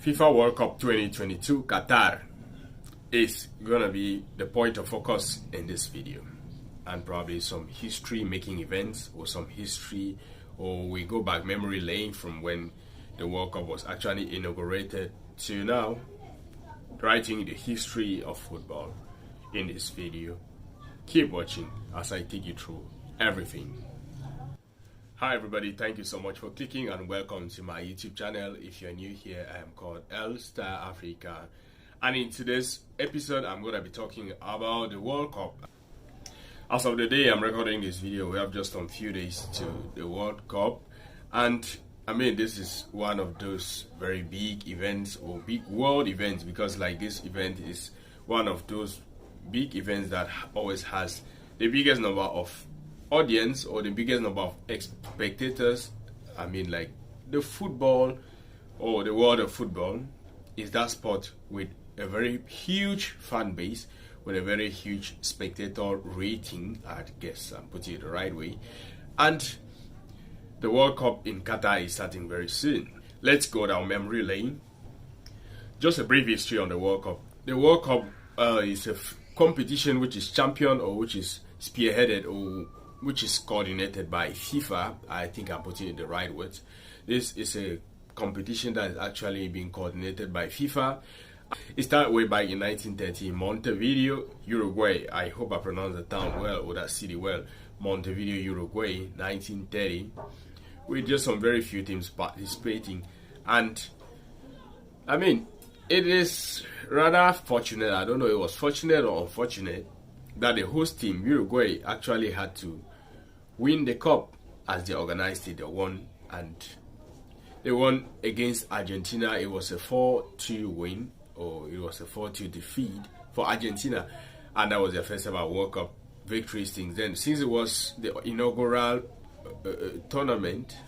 FIFA World Cup 2022 Qatar is gonna be the point of focus in this video, and probably some history making events or some history, or we go back memory lane from when the World Cup was actually inaugurated to now, writing the history of football in this video. Keep watching as I take you through everything. Hi everybody, thank you so much for clicking and welcome to my YouTube channel. If you're new here, I am called L Star Africa, and in today's episode I'm going to be talking about the World Cup. As of the day I'm recording this video, we have just a few days to the World Cup, and I mean this is one of those very big events or big world events, because like this event is one of those big events that always has the biggest number of audience or the biggest number of spectators. I mean, like the football or the world of football is that sport with a very huge fan base, with a very huge spectator rating, I guess I'm putting it the right way. And the World Cup in Qatar is starting very soon. Let's go down memory lane. Just a brief history on the World Cup. The World Cup is a competition which is championed or which is spearheaded or which is coordinated by FIFA. I think I'm putting it the right words. This is a competition that is actually being coordinated by FIFA. It started way back in 1930 in Montevideo, Uruguay. I hope I pronounced the town well or that city well. Montevideo, Uruguay, 1930. With just some very few teams participating. And I mean, it is rather fortunate, I don't know if it was fortunate or unfortunate, that the host team, Uruguay, actually had to win the cup as they organized it. They won, and they won against Argentina. It was a 4-2 win, or it was a 4-2 defeat for Argentina, and that was their first ever World Cup victory since then, since it was the inaugural tournament.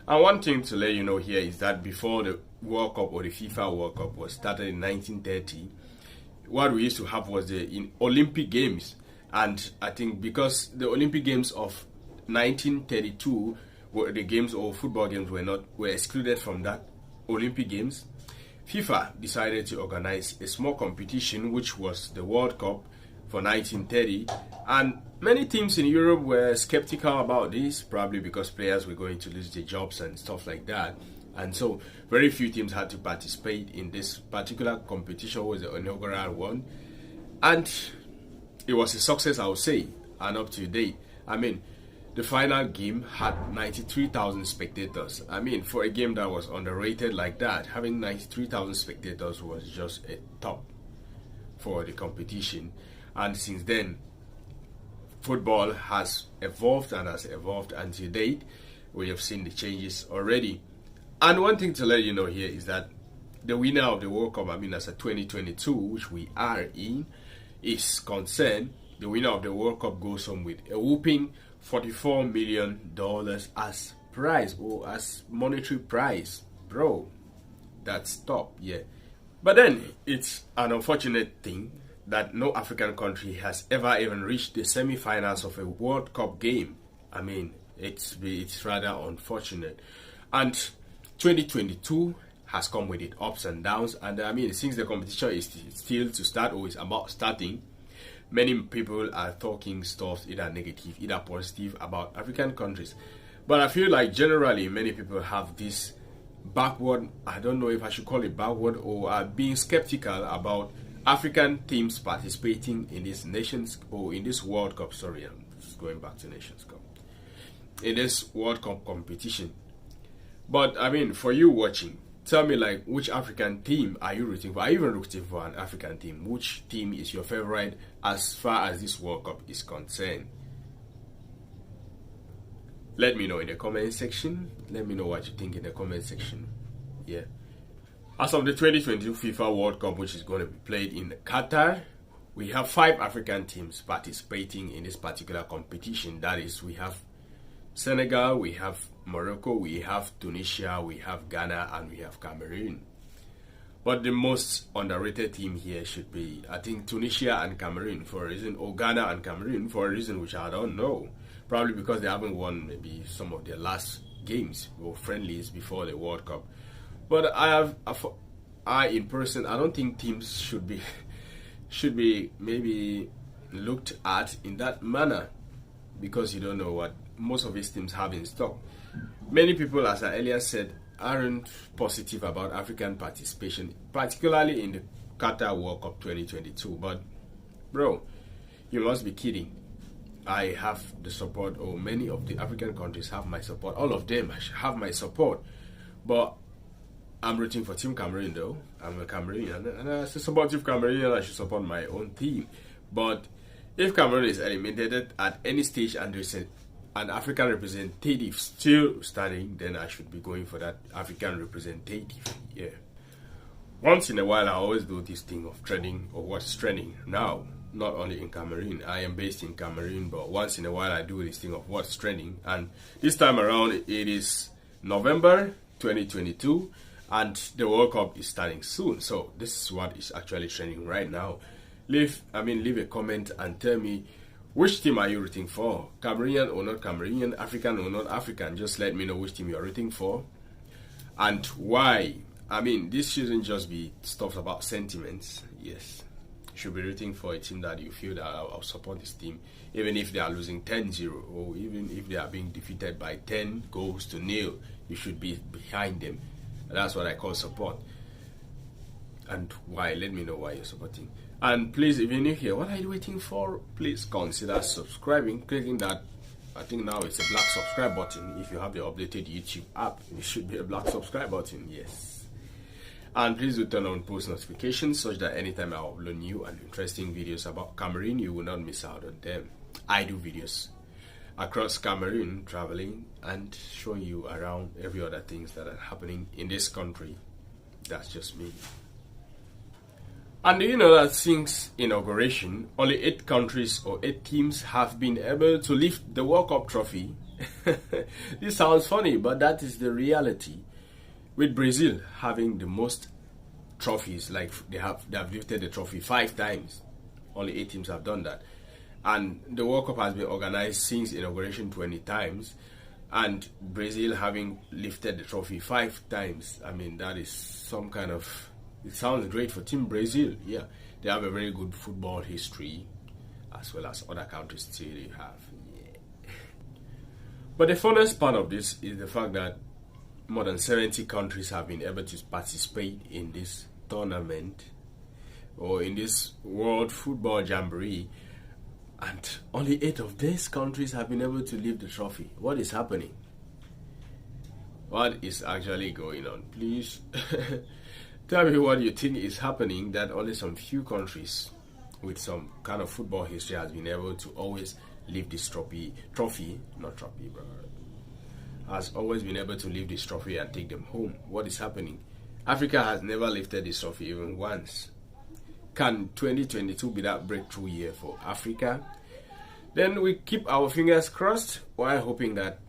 And one thing to let you know here is that before the World Cup or the FIFA World Cup was started in 1930, what we used to have was the Olympic Games. And I think because the Olympic Games of 1932 were the games, or football games were excluded from that Olympic Games, FIFA decided to organize a small competition, which was the World Cup for 1930. And many teams in Europe were skeptical about this, probably because players were going to lose their jobs and stuff like that. And so very few teams had to participate in this particular competition, was the inaugural one. And it was a success, I would say, and up to date. I mean, the final game had 93,000 spectators. I mean, for a game that was underrated like that, having 93,000 spectators was just a top for the competition. And since then, football has evolved and to date, we have seen the changes already. And one thing to let you know here is that the winner of the World Cup, I mean, as a 2022, which we are in, is concerned, the winner of the World Cup goes home with a whooping $44 million as prize, or as monetary prize. Bro, that's top, yeah. But then it's an unfortunate thing that no African country has ever even reached the semi-finals of a World Cup game. I mean, it's rather unfortunate. And 2022 has come with its ups and downs, and I mean, since the competition is still to start or is about starting, many people are talking stuff, either negative, either positive, about African countries. But I feel like generally many people have this backward, I don't know if I should call it backward, or are being skeptical about African teams participating in this nations, or in this World Cup. Sorry, I'm just going back to Nations Cup, in this World Cup competition. But I mean, for you watching, tell me, like, which African team are you rooting for? Are you even rooting for an African team? Which team is your favorite as far as this World Cup is concerned? Let me know in the comment section. Let me know what you think in the comment section. Yeah. As of the 2022 FIFA World Cup, which is going to be played in Qatar, we have 5 African teams participating in this particular competition. That is, we have Senegal, we have Morocco, we have Tunisia, we have Ghana, and we have Cameroon. But the most underrated team here should be, I think, Tunisia and Cameroon for a reason, or Ghana and Cameroon for a reason which I don't know. Probably because they haven't won maybe some of their last games or friendlies before the World Cup. But I in person, I don't think teams should be should be maybe looked at in that manner, because you don't know what most of these teams have in stock. Many people, as I earlier said, aren't positive about African participation, particularly in the Qatar World Cup 2022. But bro, you must be kidding. I have the support, or many of the African countries have my support. All of them have my support. But I'm rooting for Team Cameroon though. I'm a Cameroonian, and as a supportive Cameroonian, I should support my own team. But if Cameroon is eliminated at any stage and there's an African representative still standing, then I should be going for that African representative. Yeah. Once in a while, I always do this thing of trending, or what's trending now. Not only in Cameroon, I am based in Cameroon, but once in a while I do this thing of what's trending. And this time around, it is November 2022, and the World Cup is starting soon. So this is what is actually trending right now. Leave a comment and tell me, which team are you rooting for? Cameroonian or not Cameroonian, African or not African? Just let me know which team you're rooting for and why. This shouldn't just be stuff about sentiments. Yes, you should be rooting for a team that you feel that I'll support this team, even if they are losing 10-0, or even if they are being defeated by 10 goals to nil. You should be behind them. That's what I call support. And why? Let me know why you're supporting. And please, if you're new here, what are you waiting for? Please consider subscribing, clicking that, I think now it's a black subscribe button. If you have the updated YouTube app, it should be a black subscribe button, yes. And please do turn on post notifications, such that anytime I upload new and interesting videos about Cameroon, you will not miss out on them. I do videos across Cameroon, traveling and showing you around every other things that are happening in this country. That's just me. And do you know that since inauguration, only 8 countries or 8 teams have been able to lift the World Cup trophy? This sounds funny, but that is the reality. With Brazil having the most trophies, like they have lifted the trophy 5 times. Only 8 teams have done that. And the World Cup has been organized since inauguration 20 times. And Brazil having lifted the trophy 5 times. That is some kind of... It sounds great for Team Brazil. Yeah, they have a very good football history, as well as other countries too they have. Yeah. But the funnest part of this is the fact that more than 70 countries have been able to participate in this tournament, or in this World Football Jamboree, and only 8 of these countries have been able to lift the trophy. What is happening? What is actually going on? Please tell me what you think is happening, that only some few countries with some kind of football history has been able to always lift this has always been able to lift this trophy and take them home. What is happening? Africa has never lifted this trophy even once. Can 2022 be that breakthrough year for Africa? Then we keep our fingers crossed while hoping that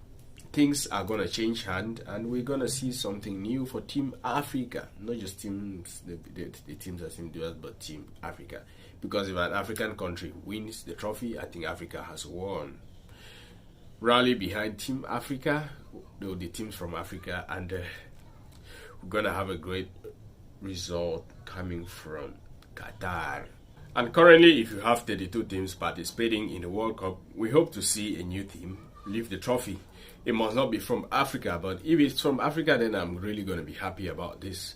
things are going to change hand and we're going to see something new for Team Africa. Not just teams, the teams that seem to do us, but Team Africa. Because if an African country wins the trophy, I think Africa has won. Rally behind Team Africa, the teams from Africa, and we're going to have a great result coming from Qatar. And currently, if you have 32 teams participating in the World Cup, we hope to see a new team lift the trophy. It must not be from Africa, but if it's from Africa, then I'm really going to be happy about this.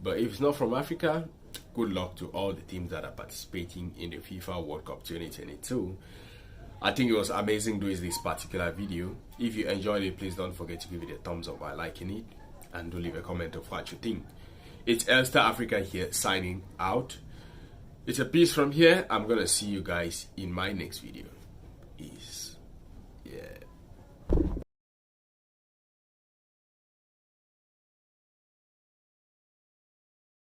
But if it's not from Africa, good luck to all the teams that are participating in the FIFA World Cup 2022. I think it was amazing doing this particular video. If you enjoyed it, please don't forget to give it a thumbs up by liking it, and do leave a comment of what you think. It's Elster Africa here, signing out. It's a peace from here. I'm gonna see you guys in my next video. Peace.